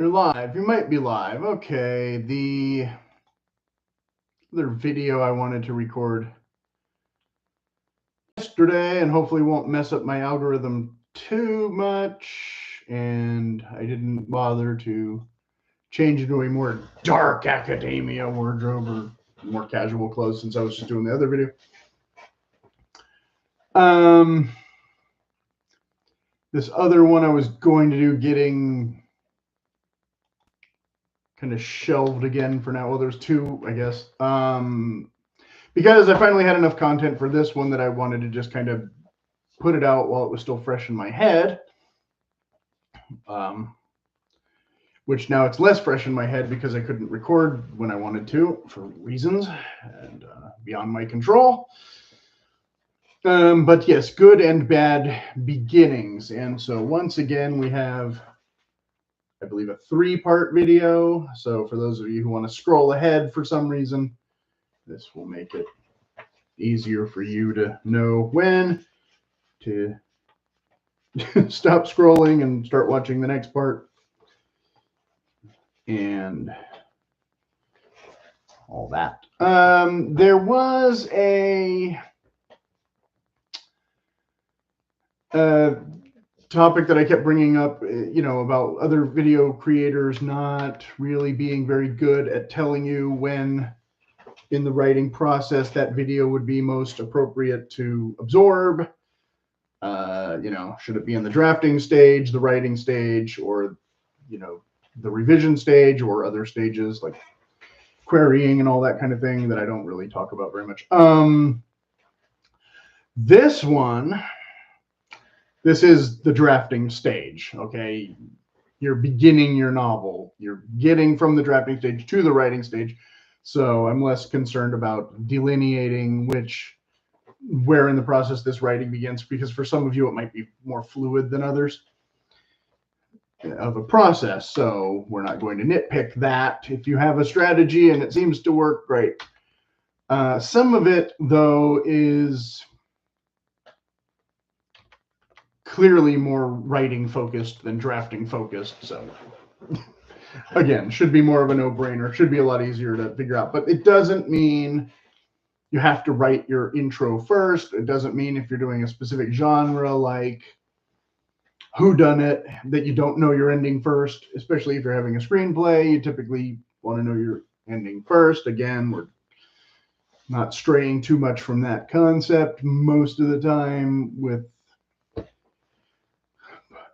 You're live. You might be live. Okay. The other video I wanted to record yesterday and hopefully won't mess up my algorithm too much. And I didn't bother to change into a more dark academia wardrobe or more casual clothes since I was just doing the other video. This other one I was going to do getting kind of shelved again for now. Well, there's two, I guess. Because I finally had enough content for this one that I wanted to just kind of put it out while it was still fresh in my head. Which now it's less fresh in my head because I couldn't record when I wanted to for reasons and beyond my control. But yes, good and bad beginnings. And so once again, we have, I believe, a 3-part video. So for those of you who want to scroll ahead for some reason, this will make it easier for you to know when to stop scrolling and start watching the next part. And all that. There was a topic that I kept bringing up, about other video creators not really being very good at telling you when in the writing process that video would be most appropriate to absorb. Should it be in the drafting stage, the writing stage, or, the revision stage, or other stages like querying and all that kind of thing that I don't really talk about very much. This is the drafting stage, okay? You're beginning your novel. You're getting from the drafting stage to the writing stage. So I'm less concerned about delineating where in the process this writing begins, because for some of you it might be more fluid than others of a process. So we're not going to nitpick that. If you have a strategy and it seems to work, great. Some of it, though, is clearly more writing focused than drafting focused. So again, should be more of a no-brainer. Should be a lot easier to figure out. But it doesn't mean you have to write your intro first. It doesn't mean if you're doing a specific genre like whodunit that you don't know your ending first, especially if you're having a screenplay. You typically want to know your ending first. Again, we're not straying too much from that concept most of the time with,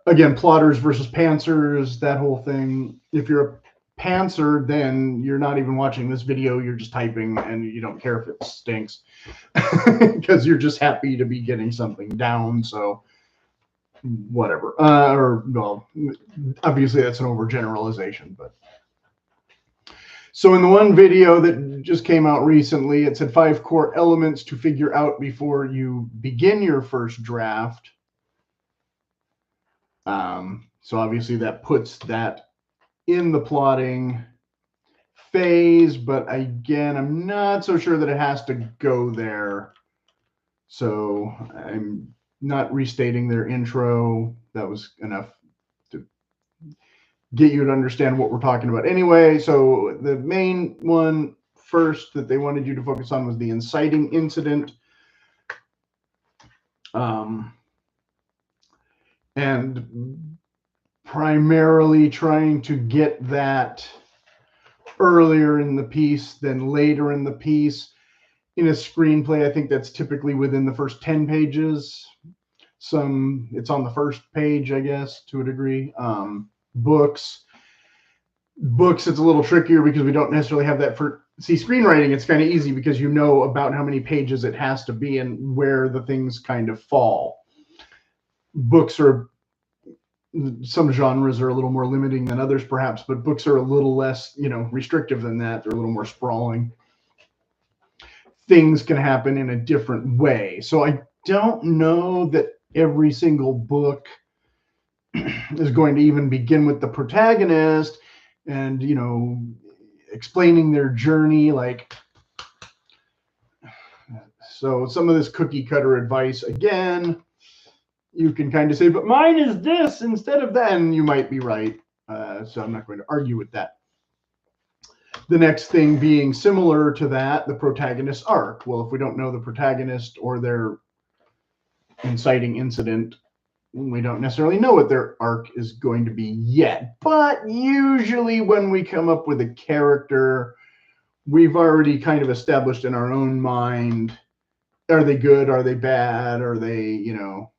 again, plotters versus pantsers, that whole thing. If you're a pantser, then you're not even watching this video. You're just typing and you don't care if it stinks because you're just happy to be getting something down. So whatever. Well, obviously that's an overgeneralization, but. So in the one video that just came out recently, it said 5 core elements to figure out before you begin your first draft. So obviously that puts that in the plotting phase, but again, I'm not so sure that it has to go there. So I'm not restating their intro. That was enough to get you to understand what we're talking about anyway. So the main one first that they wanted you to focus on was the inciting incident. And primarily trying to get that earlier in the piece than later in the piece. In a screenplay, I think that's typically within the first 10 pages. It's on the first page, I guess, to a degree. Books, it's a little trickier because we don't necessarily have that for. See, screenwriting, it's kind of easy because you know about how many pages it has to be and where the things kind of fall. Books are, some genres are a little more limiting than others perhaps, but books are a little less, restrictive than that. They're a little more sprawling. Things can happen in a different way. So I don't know that every single book is going to even begin with the protagonist and, explaining their journey. So some of this cookie cutter advice, again, you can kind of say, but mine is this instead of that, and you might be right. So I'm not going to argue with that. The next thing being similar to that, the protagonist's arc. Well, if we don't know the protagonist or their inciting incident, we don't necessarily know what their arc is going to be yet. But usually when we come up with a character, we've already kind of established in our own mind, are they good? Are they bad? Are they, you know,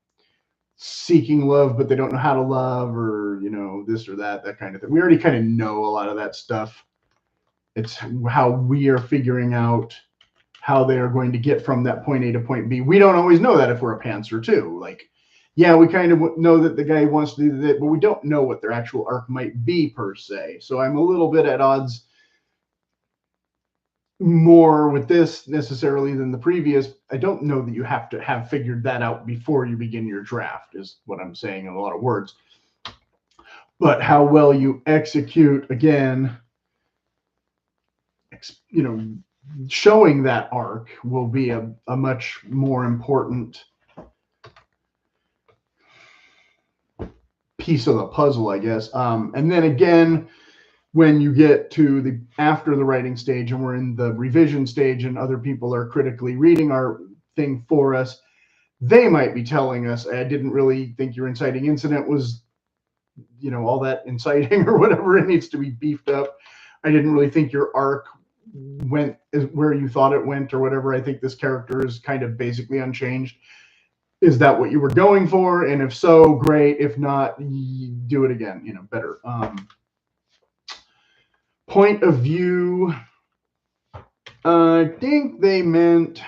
seeking love, but they don't know how to love, or, you know, this or that, that kind of thing. We already kind of know a lot of that stuff. It's how we are figuring out how they are going to get from that point A to point B. We don't always know that if we're a pantser too. Like, yeah, we kind of know that the guy wants to do that, but we don't know what their actual arc might be per se. So I'm a little bit at odds more with this necessarily than the previous. I don't know that you have to have figured that out before you begin your draft, is what I'm saying in a lot of words. But how well you execute, again, you know, showing that arc will be a much more important piece of the puzzle, I guess. And then again, when you get to the after the writing stage and we're in the revision stage and other people are critically reading our thing for us, they might be telling us, I didn't really think your inciting incident was, you know, all that inciting or whatever. It needs to be beefed up. I didn't really think your arc went where you thought it went or whatever. I think this character is kind of basically unchanged. Is that what you were going for? And if so, great. If not, do it again, you know, better. Point of view, I think they meant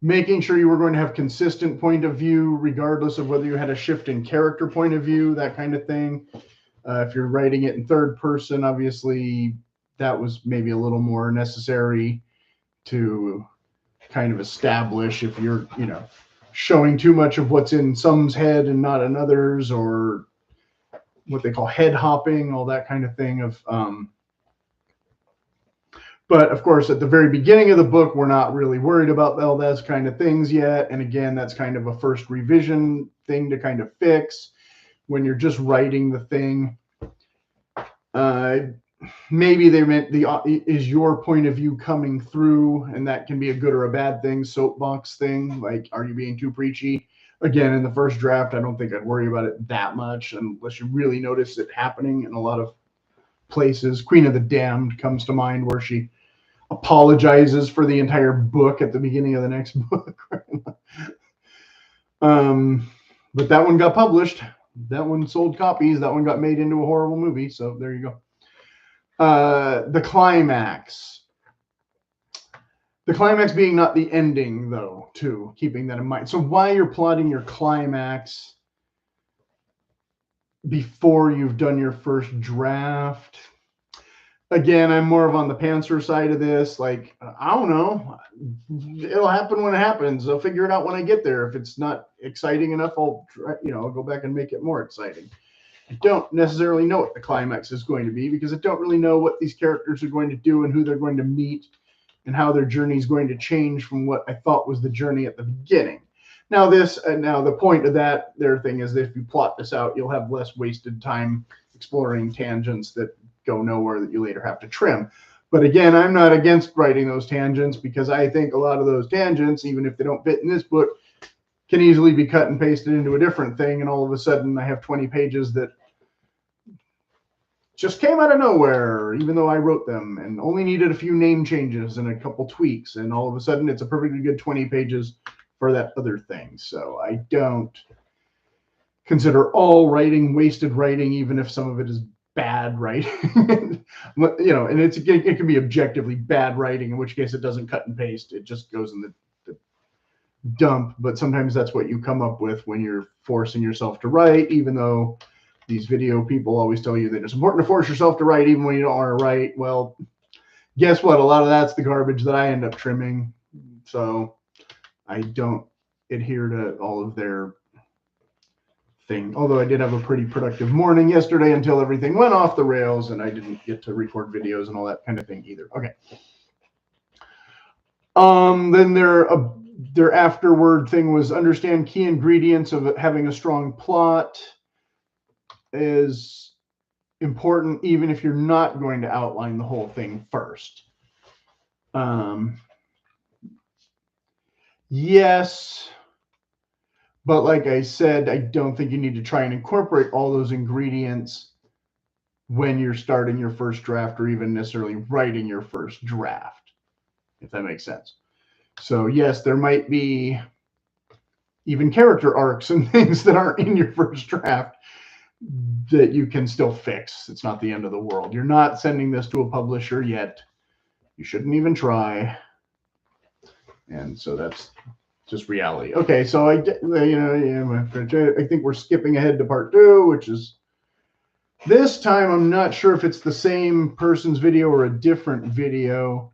making sure you were going to have consistent point of view, regardless of whether you had a shift in character point of view, that kind of thing. If you're writing it in third person, obviously that was maybe a little more necessary to kind of establish if you're, you know, showing too much of what's in some's head and not in others, or what they call head hopping, all that kind of thing. But of course, at the very beginning of the book, we're not really worried about all those kind of things yet. And again, that's kind of a first revision thing to kind of fix when you're just writing the thing. Maybe they meant is your point of view coming through, and that can be a good or a bad thing. Soapbox thing, like, are you being too preachy? Again, in the first draft, I don't think I'd worry about it that much unless you really notice it happening in a lot of places. Queen of the Damned comes to mind, where she apologizes for the entire book at the beginning of the next book. But that one got published. That one sold copies. That one got made into a horrible movie. So there you go. The climax. The climax being not the ending, though, too, keeping that in mind. So while you're plotting your climax before you've done your first draft, again, I'm more of on the pantser side of this. Like, I don't know. It'll happen when it happens. I'll figure it out when I get there. If it's not exciting enough, I'll try, you know, I'll go back and make it more exciting. I don't necessarily know what the climax is going to be, because I don't really know what these characters are going to do and who they're going to meet and how their journey is going to change from what I thought was the journey at the beginning. Now the point of that, their thing is that if you plot this out, you'll have less wasted time exploring tangents that go nowhere that you later have to trim. But again, I'm not against writing those tangents, because I think a lot of those tangents, even if they don't fit in this book, can easily be cut and pasted into a different thing, and all of a sudden I have 20 pages that just came out of nowhere, even though I wrote them, and only needed a few name changes and a couple tweaks, and all of a sudden it's a perfectly good 20 pages for that other thing. So I don't consider all writing wasted writing, even if some of it is bad writing. You know, and it can be objectively bad writing, in which case it doesn't cut and paste. It just goes in the dump. But sometimes that's what you come up with when you're forcing yourself to write, even though these video people always tell you that it's important to force yourself to write even when you don't want to write. Well, guess what? A lot of that's the garbage that I end up trimming. So I don't adhere to all of their thing. Although I did have a pretty productive morning yesterday until everything went off the rails and I didn't get to record videos and all that kind of thing either. Okay. Then their afterward thing was understand key ingredients of having a strong plot. is important, even if you're not going to outline the whole thing first. Yes, but like I said, I don't think you need to try and incorporate all those ingredients when you're starting your first draft or even necessarily writing your first draft, if that makes sense. So yes, there might be even character arcs and things that aren't in your first draft that you can still fix. It's not the end of the world. You're not sending this to a publisher yet. You shouldn't even try. And so that's just reality. Okay, so I think we're skipping ahead to part 2, which is this time. I'm not sure if it's the same person's video or a different video.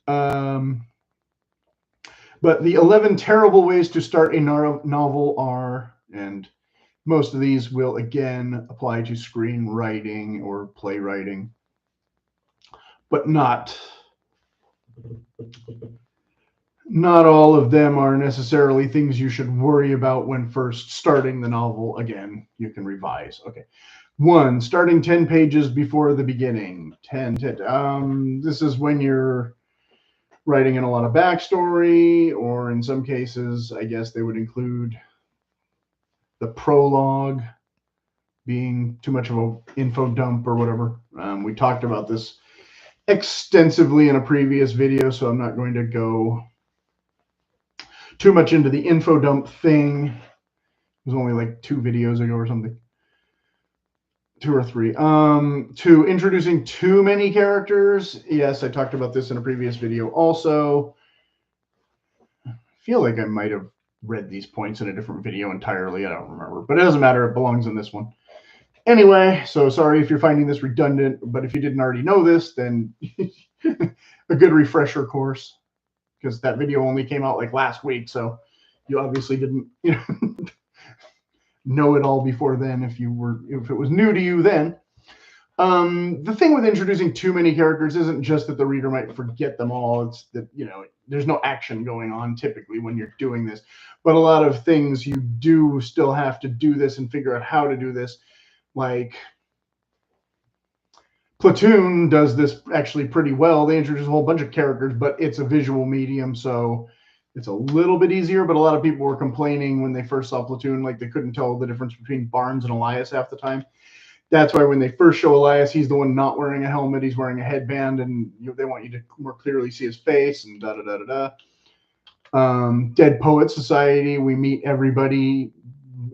But the 11 terrible ways to start a novel are, and most of these will again apply to screenwriting or playwriting, but not all of them are necessarily things you should worry about when first starting the novel. Again, you can revise. Okay. 1, starting 10 pages before the beginning. 10. This is when you're writing in a lot of backstory, or in some cases, I guess they would include the prologue being too much of an info dump or whatever. We talked about this extensively in a previous video, so I'm not going to go too much into the info dump thing. It was only like 2 videos ago or something. 2 or 3. To introducing too many characters. Yes, I talked about this in a previous video also. I feel like I might have read these points in a different video entirely. I don't remember, but it doesn't matter. It belongs in this one. Anyway, so sorry if you're finding this redundant, but if you didn't already know this, then a good refresher course, because that video only came out like last week, so you obviously didn't know it all before then if it was new to you then. The thing with introducing too many characters isn't just that the reader might forget them all. It's that, there's no action going on typically when you're doing this, but a lot of things you do still have to do this and figure out how to do this. Like Platoon does this actually pretty well. They introduce a whole bunch of characters, but it's a visual medium, so it's a little bit easier. But a lot of people were complaining when they first saw Platoon, like they couldn't tell the difference between Barnes and Elias half the time. That's why when they first show Elias, he's the one not wearing a helmet. He's wearing a headband, and they want you to more clearly see his face and Dead Poets Society, we meet everybody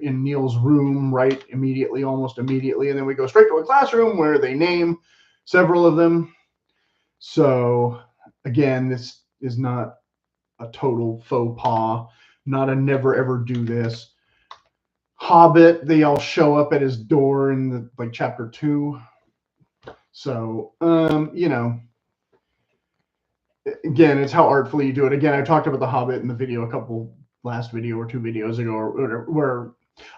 in Neil's room almost immediately, and then we go straight to a classroom where they name several of them. So again, this is not a total faux pas, not a never ever do this. Hobbit, they all show up at his door in chapter 2. So again, it's how artfully you do it. Again, I talked about the Hobbit in the video last video or 2 videos ago, or whatever, where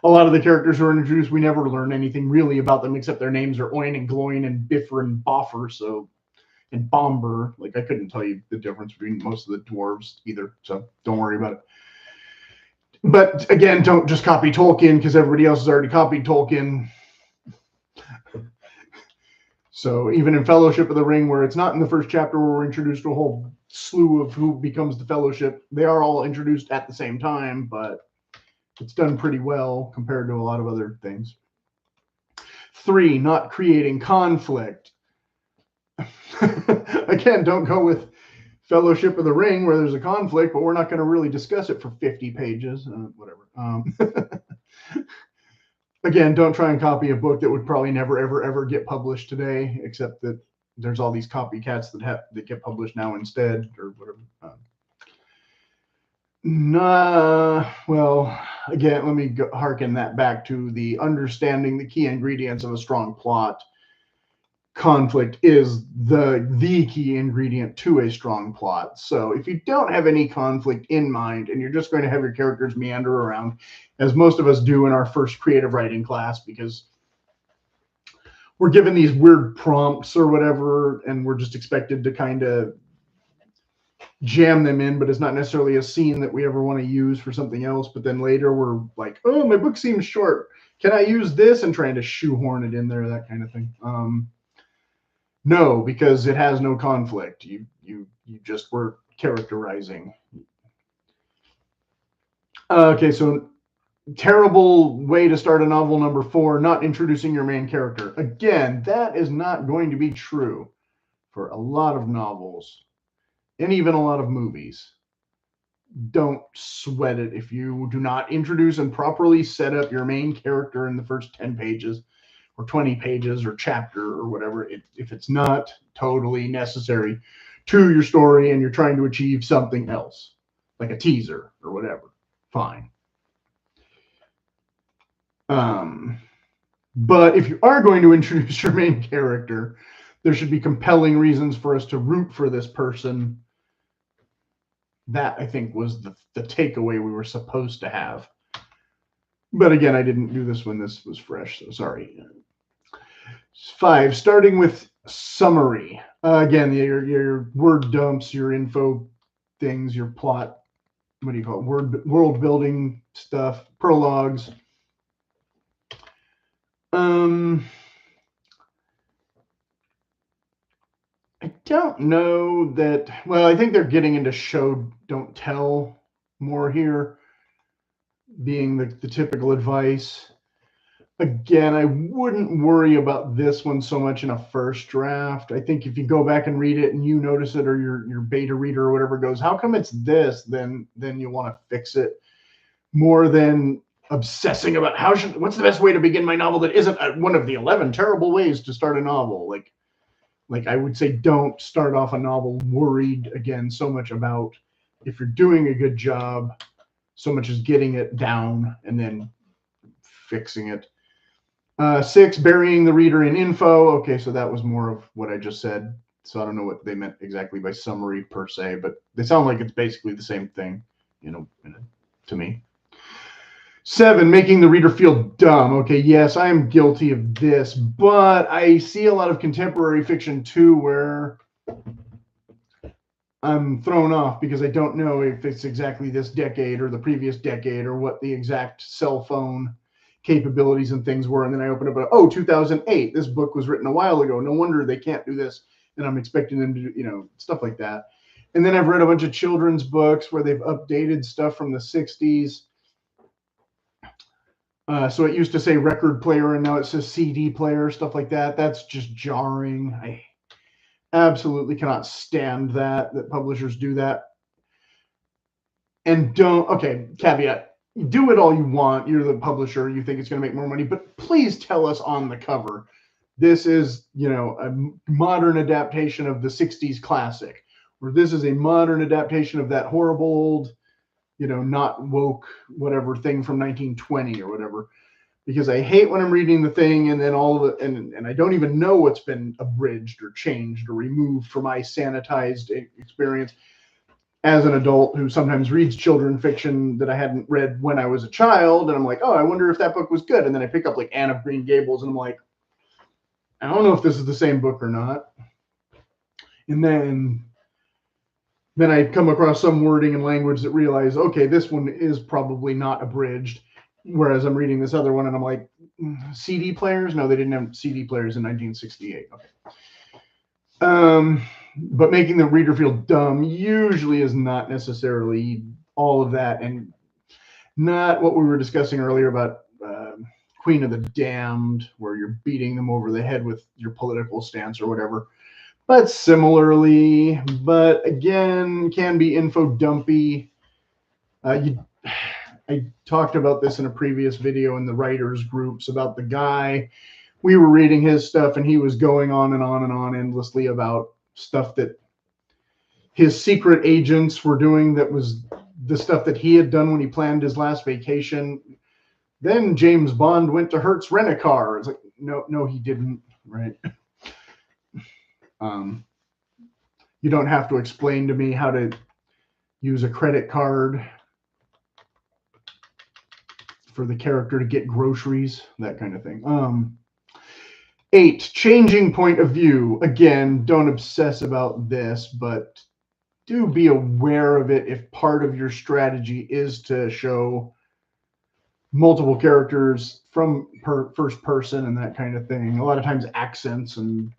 a lot of the characters who are introduced, we never learn anything really about them except their names are Oin and Gloin and Biffer and Boffer, and Bomber. Like, I couldn't tell you the difference between most of the dwarves either, so don't worry about it. But again, don't just copy Tolkien because everybody else has already copied Tolkien. So even in Fellowship of the Ring, where it's not in the first chapter where we're introduced to a whole slew of who becomes the Fellowship, they are all introduced at the same time, but it's done pretty well compared to a lot of other things. 3, not creating conflict. Again, don't go with Fellowship of the Ring where there's a conflict, but we're not going to really discuss it for 50 pages. Whatever. Again, don't try and copy a book that would probably never, ever, ever get published today, except that there's all these copycats that get published now instead, or whatever. Well, again, let me harken that back to the understanding the key ingredients of a strong plot. Conflict is the key ingredient to a strong plot. So if you don't have any conflict in mind and you're just going to have your characters meander around, as most of us do in our first creative writing class, because we're given these weird prompts or whatever, and we're just expected to kind of jam them in, but it's not necessarily a scene that we ever want to use for something else. But then later we're like, oh, my book seems short. can I use this, and trying to shoehorn it in there, that kind of thing. No, because it has no conflict. You just were characterizing. Okay, so terrible way to start a novel, number 4, not introducing your main character. Again, that is not going to be true for a lot of novels and even a lot of movies. Don't sweat it if you do not introduce and properly set up your main character in the first 10 pages or 20 pages or chapter or whatever. If it's not totally necessary to your story and you're trying to achieve something else, like a teaser or whatever, fine. But if you are going to introduce your main character, there should be compelling reasons for us to root for this person. That, I think, was the takeaway we were supposed to have. But again, I didn't do this when this was fresh, so sorry. 5, starting with summary. Again, your word dumps, your info things, your plot, what do you call it? World building stuff, prologues. I don't know that. Well, I think they're getting into show don't tell more here, being the typical advice. Again, I wouldn't worry about this one so much in a first draft. I think if you go back and read it and you notice it, or your beta reader or whatever goes, how come it's this? Then you want to fix it more than obsessing about what's the best way to begin my novel that isn't one of the 11 terrible ways to start a novel. Like I would say, don't start off a novel worried again so much about if you're doing a good job, so much as getting it down and then fixing it. 6, burying the reader in info. Okay, so that was more of what I just said. So I don't know what they meant exactly by summary per se, but they sound like it's basically the same thing, to me. 7, making the reader feel dumb. Okay, yes, I am guilty of this, but I see a lot of contemporary fiction too where I'm thrown off because I don't know if it's exactly this decade or the previous decade or what the exact cell phone capabilities and things were. And then I open up 2008, this book was written a while ago. No wonder they can't do this. And I'm expecting them to do, stuff like that. And then I've read a bunch of children's books where they've updated stuff from the 60s. So it used to say record player and now it says CD player, stuff like that. That's just jarring. I absolutely cannot stand that publishers do that. And caveat, do it all you want. You're the publisher. You think it's going to make more money, but please tell us on the cover, this is, a modern adaptation of the 60s classic, or this is a modern adaptation of that horrible old, not woke, whatever thing from 1920 or whatever. Because I hate when I'm reading the thing and then all of it, and I don't even know what's been abridged or changed or removed from my sanitized experience as an adult who sometimes reads children fiction that I hadn't read when I was a child. And I'm like, oh, I wonder if that book was good. And then I pick up like Anne of Green Gables and I'm like, I don't know if this is the same book or not. And then I come across some wording and language that realize, okay, this one is probably not abridged. Whereas I'm reading this other one and I'm like, CD players? No, they didn't have CD players in 1968. Okay. But making the reader feel dumb usually is not necessarily all of that, and not what we were discussing earlier about Queen of the Damned, where you're beating them over the head with your political stance or whatever. But similarly, but again, can be info dumpy. I talked about this in a previous video in the writers groups about the guy. We were reading his stuff and he was going on and on and on endlessly about stuff that his secret agents were doing that was the stuff that he had done when he planned his last vacation. Then James Bond went to Hertz Rent-A-Car. It's like, no, he didn't, right? You don't have to explain to me how to use a credit card for the character to get groceries, that kind of thing. 8, changing point of view. Again, don't obsess about this, but do be aware of it if part of your strategy is to show multiple characters from first person and that kind of thing. A lot of times accents and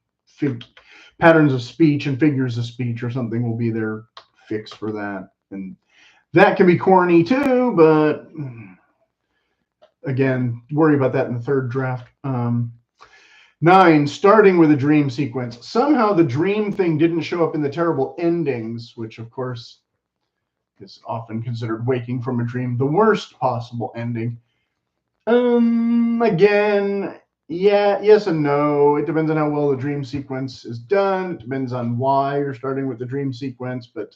patterns of speech and figures of speech or something will be their fix for that. And that can be corny too, but again, worry about that in the third draft. 9, starting with a dream sequence. Somehow the dream thing didn't show up in the terrible endings, which of course is often considered waking from a dream the worst possible ending. Again, yeah, yes and no. It depends on how well the dream sequence is done. It depends on why you're starting with the dream sequence, but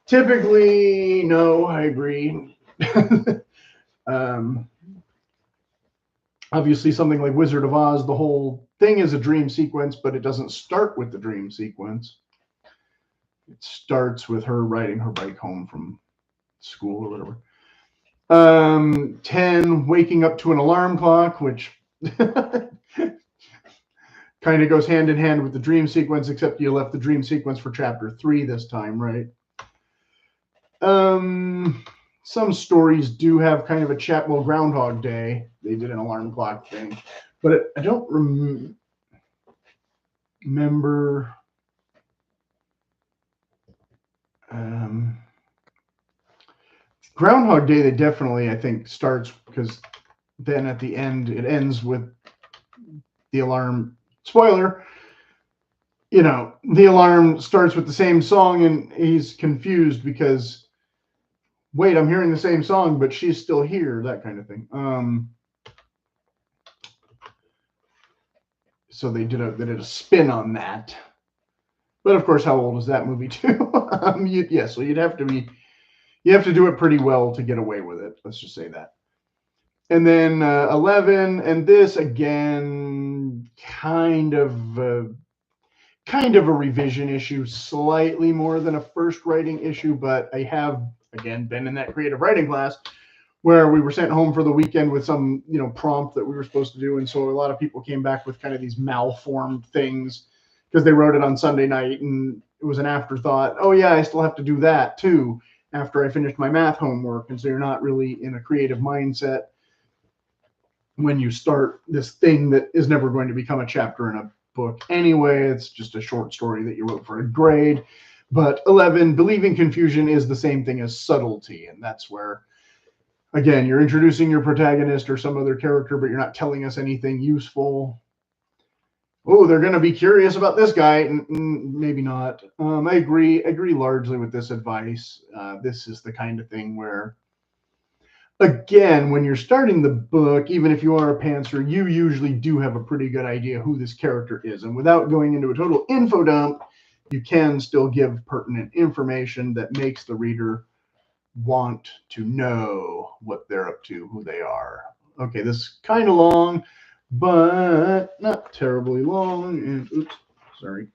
typically, no, I agree. Obviously, something like Wizard of Oz, the whole thing is a dream sequence, but it doesn't start with the dream sequence. It starts with her riding her bike home from school or whatever. 10, waking up to an alarm clock, which kind of goes hand in hand with the dream sequence, except you left the dream sequence for chapter 3 this time, right? Some stories do have kind of a well, Groundhog Day, they did an alarm clock thing, but I don't remember. Groundhog Day, they definitely, I think, starts, because then at the end, it ends with the alarm. Spoiler, the alarm starts with the same song, and he's confused because, wait, I'm hearing the same song, but she's still here, that kind of thing. So they did a spin on that. But of course, how old is that movie too? So you have to do it pretty well to get away with it. Let's just say that. And then 11, and this again, kind of a revision issue, slightly more than a first writing issue, but I have again been in that creative writing class where we were sent home for the weekend with some prompt that we were supposed to do, and so a lot of people came back with kind of these malformed things because they wrote it on Sunday night and it was an afterthought. Oh yeah, I still have to do that too after I finished my math homework, and so you're not really in a creative mindset when you start this thing that is never going to become a chapter in a book anyway. It's just a short story that you wrote for a grade. But 11, believing confusion is the same thing as subtlety, and that's where, again, you're introducing your protagonist or some other character, but you're not telling us anything useful. Oh, they're going to be curious about this guy. Maybe not. I agree largely with this advice. This is the kind of thing where, again, when you're starting the book, even if you are a pantser, you usually do have a pretty good idea who this character is. And without going into a total info dump, you can still give pertinent information that makes the reader want to know what they're up to, who they are. Okay, this is kind of long, but not terribly long. And oops, sorry.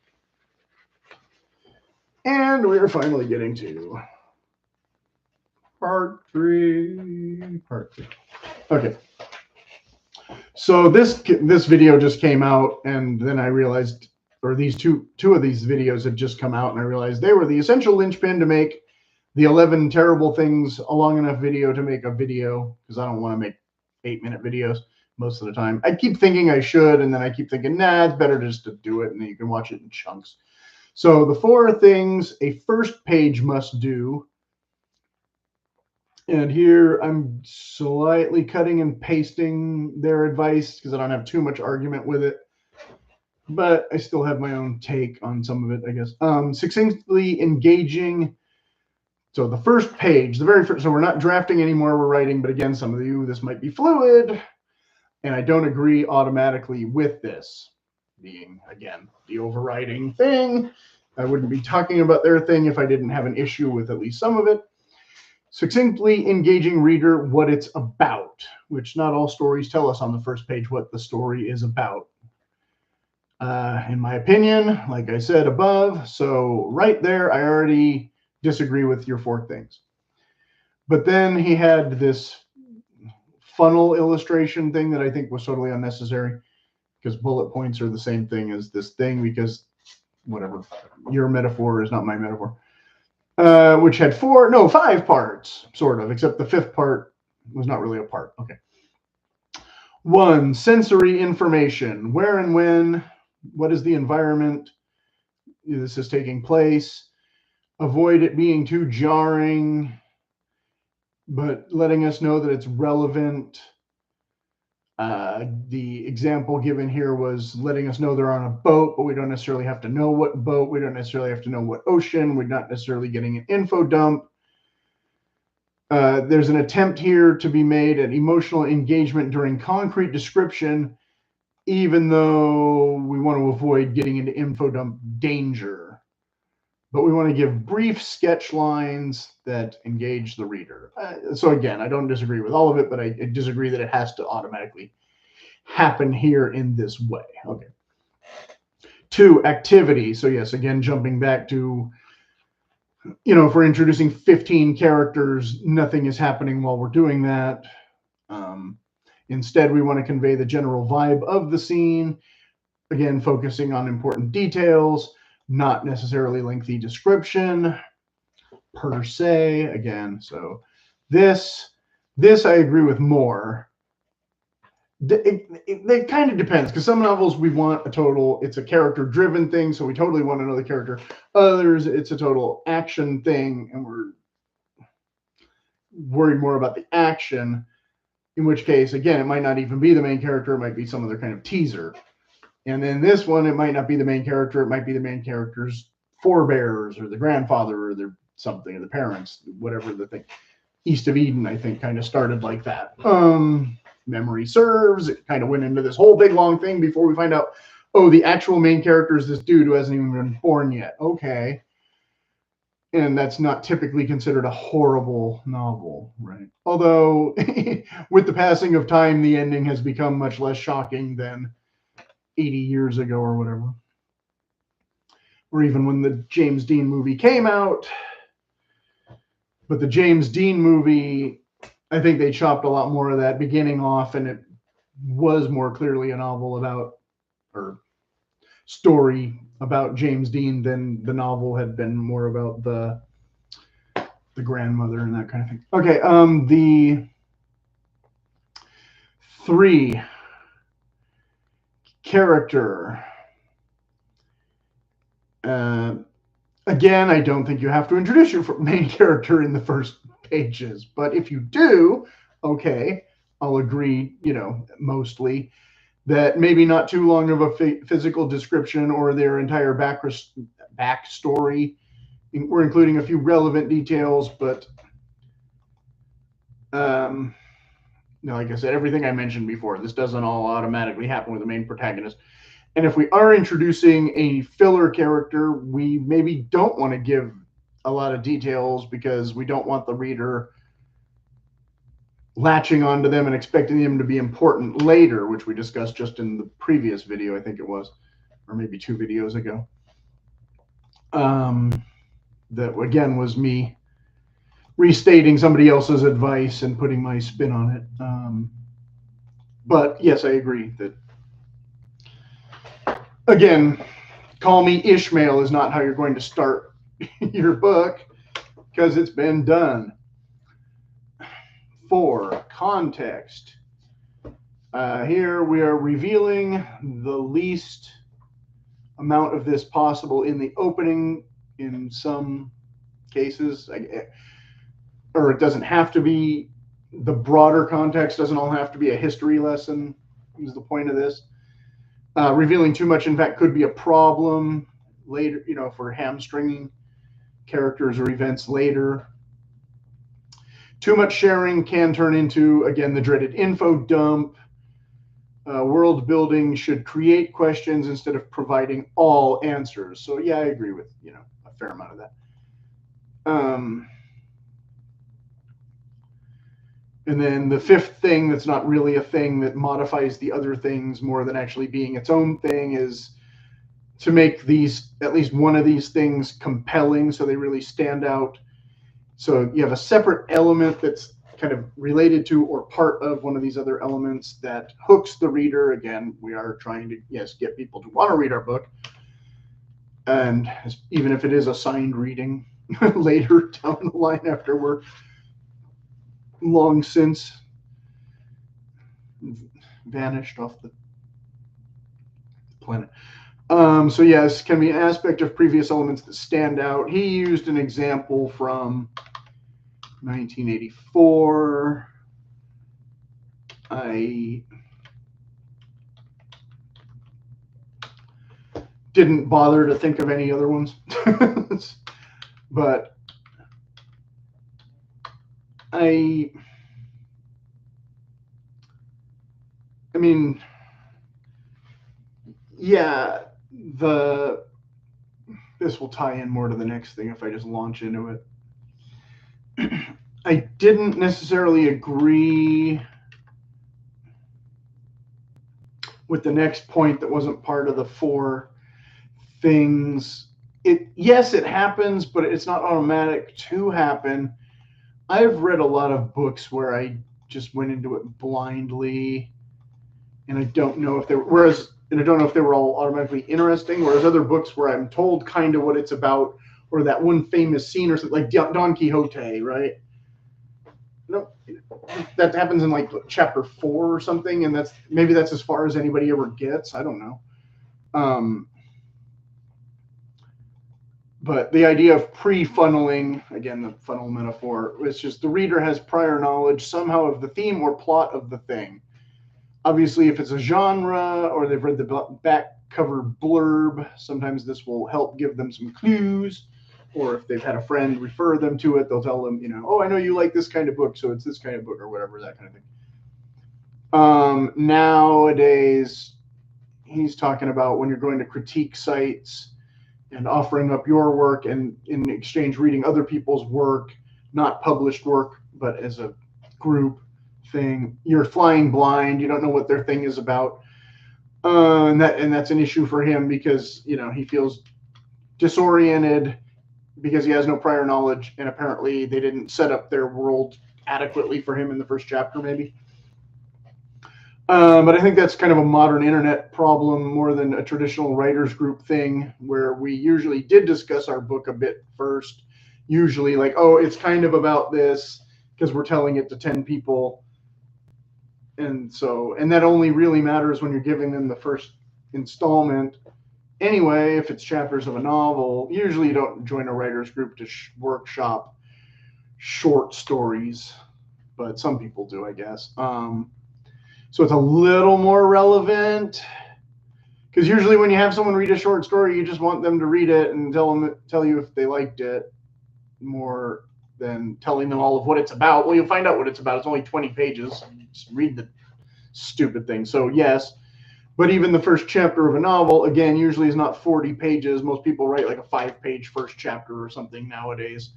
And we are finally getting to part 3. Okay. So this video just came out, and then I realized, or these two of these videos had just come out, and I realized they were the essential linchpin to make the 11 terrible things a long enough video to make a video, because I don't want to make 8-minute videos most of the time. I keep thinking I should, and then I keep thinking, nah, it's better just to do it, and then you can watch it in chunks. So the 4 things a first page must do. And here I'm slightly cutting and pasting their advice because I don't have too much argument with it. But I still have my own take on some of it, I guess. Succinctly engaging. So the first page, the very first, so we're not drafting anymore, we're writing. But again, some of you, this might be fluid. And I don't agree automatically with this being, again, the overriding thing. I wouldn't be talking about their thing if I didn't have an issue with at least some of it. Succinctly engaging reader what it's about, which not all stories tell us on the first page what the story is about. In my opinion, like I said above, so right there, I already disagree with your 4 things. But then he had this funnel illustration thing that I think was totally unnecessary, because bullet points are the same thing as this thing, because whatever, your metaphor is not my metaphor. Which had 5 parts, sort of, except the 5th part was not really a part. Okay. 1, sensory information. Where and when, what is the environment this is taking place? Avoid it being too jarring, but letting us know that it's relevant. The example given here was letting us know they're on a boat, but we don't necessarily have to know what boat. We don't necessarily have to know what ocean. We're not necessarily getting an info dump. There's an attempt here to be made at emotional engagement during concrete description, even though we want to avoid getting into info dump danger. But we want to give brief sketch lines that engage the reader. So again, I don't disagree with all of it, but I disagree that it has to automatically happen here in this way. Okay. 2, activity. So yes, again, jumping back to, if we're introducing 15 characters, nothing is happening while we're doing that. Instead, we want to convey the general vibe of the scene, again, focusing on important details, not necessarily lengthy description per se. Again, so this I agree with more. It kind of depends, because some novels we want it's a character driven thing, so we totally want to know the character. Others, it's a total action thing, and we're worried more about the action, in which case, again, it might not even be the main character, it might be some other kind of teaser. And then this one, it might not be the main character, it might be the main character's forebears or the grandfather or their something, or the parents, whatever the thing. East of Eden, I think, kind of started like that. Memory serves, it kind of went into this whole big long thing before we find out, oh, the actual main character is this dude who hasn't even been born yet. Okay. And that's not typically considered a horrible novel, right? Although, with the passing of time, the ending has become much less shocking than 80 years ago or whatever. Or even when the James Dean movie came out. But the James Dean movie, I think they chopped a lot more of that beginning off, and it was more clearly a novel about, or story about James Dean than the novel had been more about the grandmother and that kind of thing. Okay, the 3, character. Again, I don't think you have to introduce your main character in the first pages, but if you do, okay, I'll agree, mostly, that maybe not too long of a physical description or their entire backstory. We're including a few relevant details, but like I said, everything I mentioned before, this doesn't all automatically happen with the main protagonist. And if we are introducing a filler character, we maybe don't want to give a lot of details because we don't want the reader latching onto them and expecting them to be important later, which we discussed just in the previous video, I think it was, or maybe 2 videos ago. That, again, was me restating somebody else's advice and putting my spin on it. But yes, I agree that, again, call me Ishmael is not how you're going to start your book, because it's been done. 4, context. Here we are revealing the least amount of this possible in the opening in some cases, or it doesn't have to be. The broader context doesn't all have to be a history lesson, is the point of this. Revealing too much, in fact, could be a if we're hamstringing characters or events later. Too much sharing can turn into, again, the dreaded info dump. World building should create questions instead of providing all answers. So yeah, I agree with, a fair amount of that. And then the 5th thing that's not really a thing that modifies the other things more than actually being its own thing is to make at least one of these things compelling so they really stand out. So you have a separate element that's kind of related to or part of one of these other elements that hooks the reader. Again, we are trying to, get people to want to read our book. And even if it is assigned reading later down the line after we're long since vanished off the planet. So yes, can be an aspect of previous elements that stand out. He used an example from 1984. I didn't bother to think of any other ones, but I mean, yeah, this will tie in more to the next thing if I just launch into it. I didn't necessarily agree with the next point that wasn't part of the four things. Yes, it happens, but it's not automatic to happen. I've read a lot of books where I just went into it blindly, and I don't know if they were, and I don't know if they were all automatically interesting. Whereas other books where I'm told kind of what it's about, or that one famous scene or something like Don Quixote, right? No, that happens in like chapter 4 or something, and that's as far as anybody ever gets. I don't know. But the idea of pre-funneling, again, the funnel metaphor, it's just the reader has prior knowledge somehow of the theme or plot of the thing. Obviously, if it's a genre or they've read the back cover blurb, sometimes this will help give them some clues. Or if they've had a friend refer them to it, they'll tell them, oh, I know you like this kind of book, so it's this kind of book or whatever, that kind of thing. Nowadays, he's talking about when you're going to critique sites and offering up your work and in exchange reading other people's work, not published work, but as a group thing. You're flying blind. You don't know what their thing is about. And that's an issue for him because, he feels disoriented because he has no prior knowledge, and apparently they didn't set up their world adequately for him in the first chapter, maybe. But I think that's kind of a modern internet problem more than a traditional writers group thing, where we usually did discuss our book a bit first. Usually like, oh, it's kind of about this because we're telling it to 10 people. And that only really matters when you're giving them the first installment. Anyway, if it's chapters of a novel, usually you don't join a writer's group to workshop short stories, but some people do, I guess. So it's a little more relevant because usually when you have someone read a short story, you just want them to read it and tell you if they liked it more than telling them all of what it's about. Well, you'll find out what it's about. It's only 20 pages. Just read the stupid thing. So yes. But even the first chapter of a novel, again, usually is not 40 pages. Most people write like a 5-page first chapter or something nowadays.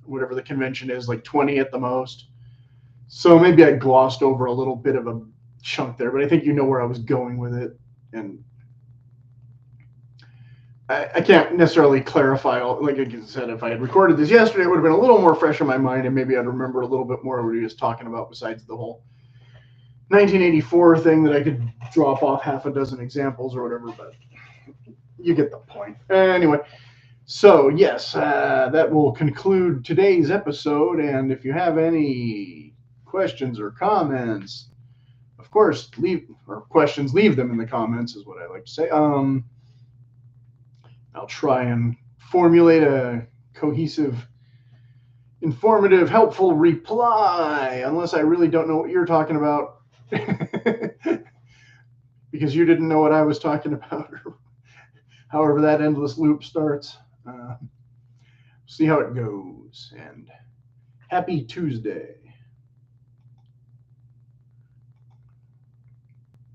Whatever the convention is, like 20 at the most. So maybe I glossed over a little bit of a chunk there, but I think you know where I was going with it. And I can't necessarily clarify all, like I said, if I had recorded this yesterday, it would have been a little more fresh in my mind, and maybe I'd remember a little bit more of what he was talking about besides the whole 1984 thing that I could drop off half a dozen examples or whatever, but you get the point. Anyway, so yes, that will conclude today's episode. And if you have any questions or comments, of course, leave them in the comments is what I like to say. I'll try and formulate a cohesive, informative, helpful reply, unless I really don't know what you're talking about. Because you didn't know what I was talking about, or however that endless loop starts. See how it goes. And happy Tuesday.